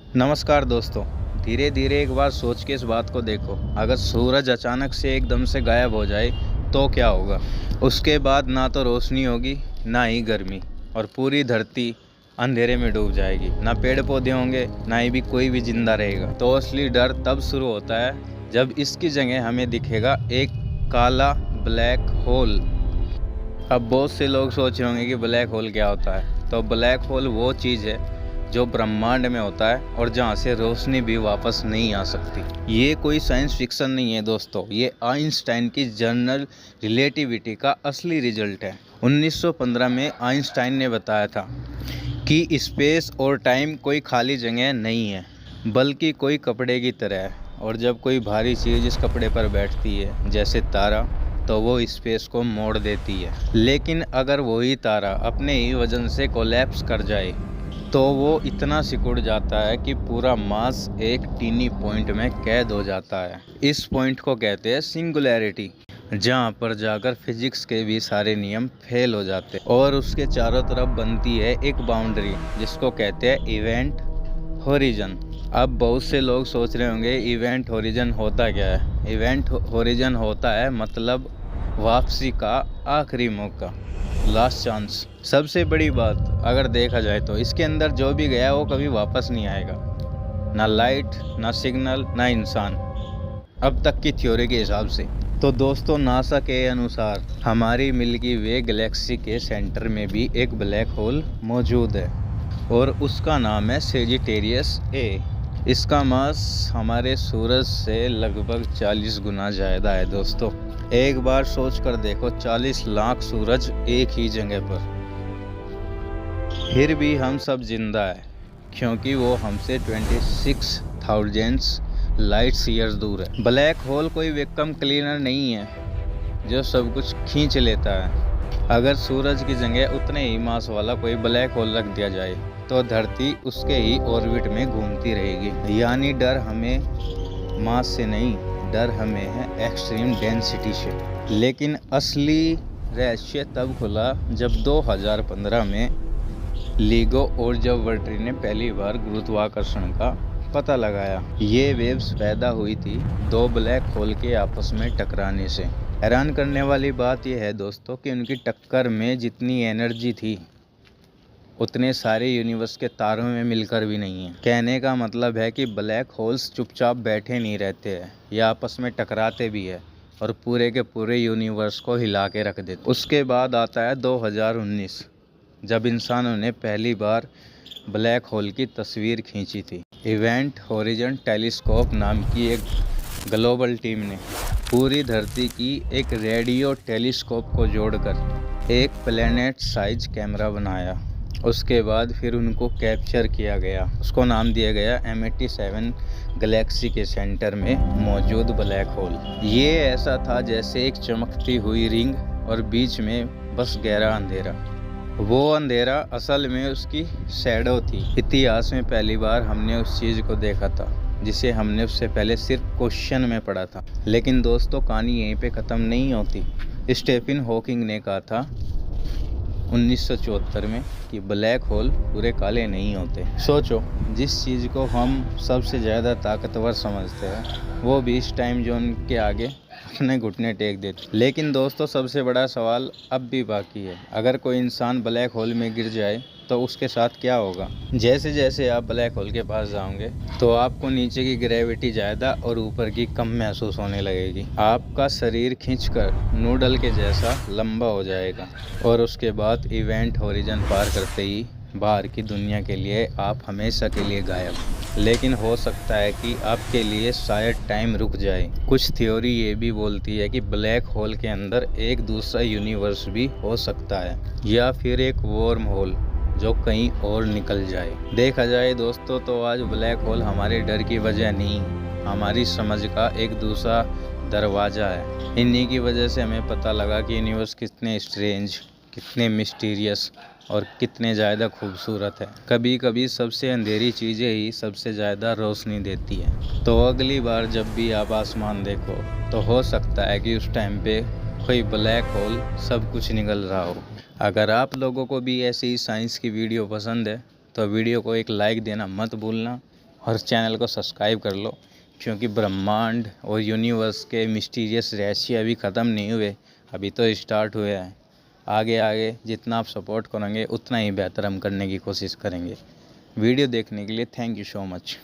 नमस्कार दोस्तों। धीरे धीरे एक बार सोच के इस बात को देखो, अगर सूरज अचानक से एकदम से गायब हो जाए तो क्या होगा। उसके बाद ना तो रोशनी होगी ना ही गर्मी, और पूरी धरती अंधेरे में डूब जाएगी। ना पेड़ पौधे होंगे ना ही भी कोई भी जिंदा रहेगा। तो असली डर तब शुरू होता है जब इसकी जगह हमें दिखेगा एक काला ब्लैक होल। अब बहुत से लोग सोच रहे होंगे कि ब्लैक होल क्या होता है। तो ब्लैक होल वो चीज़ है जो ब्रह्मांड में होता है और जहाँ से रोशनी भी वापस नहीं आ सकती। ये कोई साइंस फिक्शन नहीं है दोस्तों, ये आइंस्टाइन की जनरल रिलेटिविटी का असली रिजल्ट है। 1915 में आइंस्टाइन ने बताया था कि स्पेस और टाइम कोई खाली जगह नहीं है, बल्कि कोई कपड़े की तरह है। और जब कोई भारी चीज़ इस कपड़े पर बैठती है, जैसे तारा, तो वो स्पेस को मोड़ देती है। लेकिन अगर वही तारा अपने ही वजन से कोलैप्स कर जाए तो वो इतना सिकुड़ जाता है कि पूरा मास एक टीनी पॉइंट में कैद हो जाता है। इस पॉइंट को कहते हैं सिंगुलैरिटी, जहाँ पर जाकर फिजिक्स के भी सारे नियम फेल हो जाते हैं और उसके चारों तरफ बनती है एक बाउंड्री, जिसको कहते हैं इवेंट होरिजन। अब बहुत से लोग सोच रहे होंगे इवेंट होरिजन होता क्या है। इवेंट होरिजन होता है मतलब वापसी का आखिरी मौका, लास्ट चांस। सबसे बड़ी बात अगर देखा जाए तो इसके अंदर जो भी गया वो कभी वापस नहीं आएगा, ना लाइट, ना सिग्नल, ना इंसान, अब तक की थ्योरी के हिसाब से। तो दोस्तों, नासा के अनुसार हमारी मिल्की वे गैलेक्सी के सेंटर में भी एक ब्लैक होल मौजूद है और उसका नाम है सेजिटेरियस ए। इसका मास हमारे सूरज से लगभग 40 गुना ज़्यादा है दोस्तों। एक बार सोच कर देखो, 40 लाख सूरज एक ही जगह पर, फिर भी हम सब जिंदा है क्योंकि वो हमसे 26,000 लाइट्स ईयर्स दूर है। ब्लैक होल कोई वैक्यूम क्लीनर नहीं है जो सब कुछ खींच लेता है। अगर सूरज की जगह उतने ही मास वाला कोई ब्लैक होल रख दिया जाए तो धरती उसके ही ऑर्बिट में घूमती रहेगी। यानी डर हमें मास से नहीं, डर हमें है एक्सट्रीम डेंसिटी से। लेकिन असली रहस्य तब खुला जब 2015 में लिगो और ऑब्जर्वेटरी ने पहली बार गुरुत्वाकर्षण का पता लगाया। ये वेव्स पैदा हुई थी दो ब्लैक होल के आपस में टकराने से। हैरान करने वाली बात यह है दोस्तों कि उनकी टक्कर में जितनी एनर्जी थी उतने सारे यूनिवर्स के तारों में मिलकर भी नहीं है। कहने का मतलब है कि ब्लैक होल्स चुपचाप बैठे नहीं रहते हैं, ये आपस में टकराते भी है और पूरे के पूरे यूनिवर्स को हिला के रख देते। उसके बाद आता है 2019, जब इंसानों ने पहली बार ब्लैक होल की तस्वीर खींची थी। इवेंट होरिजन टेलीस्कोप नाम की एक ग्लोबल टीम ने पूरी धरती की एक रेडियो टेलीस्कोप को जोड़कर एक प्लैनेट साइज कैमरा बनाया। उसके बाद फिर उनको कैप्चर किया गया, उसको नाम दिया गया M87 गैलेक्सी के सेंटर में मौजूद ब्लैक होल। ये ऐसा था जैसे एक चमकती हुई रिंग और बीच में बस गहरा अंधेरा। वो अंधेरा असल में उसकी शैडो थी। इतिहास में पहली बार हमने उस चीज़ को देखा था जिसे हमने उससे पहले सिर्फ क्वेश्चन में पढ़ा था। लेकिन दोस्तों, कहानी यहीं पे ख़त्म नहीं होती। स्टीफन हॉकिंग ने कहा था 1974 में कि ब्लैक होल पूरे काले नहीं होते। सोचो, जिस चीज़ को हम सबसे ज़्यादा ताकतवर समझते हैं वो भी इस टाइम जोन के आगे अपने घुटने टेक देते। लेकिन दोस्तों, सबसे बड़ा सवाल अब भी बाकी है। अगर कोई इंसान ब्लैक होल में गिर जाए तो उसके साथ क्या होगा। जैसे जैसे आप ब्लैक होल के पास जाओगे तो आपको नीचे की ग्रेविटी ज़्यादा और ऊपर की कम महसूस होने लगेगी। आपका शरीर खींचकर नूडल के जैसा लंबा हो जाएगा और उसके बाद इवेंट होरिजन पार करते ही बाहर की दुनिया के लिए आप हमेशा के लिए गायब। लेकिन हो सकता है कि आपके लिए शायद टाइम रुक जाए। कुछ थ्योरी ये भी बोलती है कि ब्लैक होल के अंदर एक दूसरा यूनिवर्स भी हो सकता है, या फिर एक वॉर्म होल जो कहीं और निकल जाए। देखा जाए दोस्तों, तो आज ब्लैक होल हमारे डर की वजह नहीं, हमारी समझ का एक दूसरा दरवाज़ा है। इन्हीं की वजह से हमें पता लगा कि यूनिवर्स कितने स्ट्रेंज, कितने मिस्टीरियस और कितने ज़्यादा खूबसूरत है। कभी कभी सबसे अंधेरी चीज़ें ही सबसे ज़्यादा रोशनी देती है। तो अगली बार जब भी आप आसमान देखो तो हो सकता है कि उस टाइम पे कोई ब्लैक होल सब कुछ निकल रहा हो। अगर आप लोगों को भी ऐसी ही साइंस की वीडियो पसंद है तो वीडियो को एक लाइक देना मत भूलना। और चैनल को सब्सक्राइब कर लो, क्योंकि ब्रह्मांड और यूनिवर्स के मिस्टीरियस रहस्य अभी ख़त्म नहीं हुए, अभी तो स्टार्ट हुए हैं। आगे आगे जितना आप सपोर्ट करेंगे उतना ही बेहतर हम करने की कोशिश करेंगे। वीडियो देखने के लिए थैंक यू सो मच।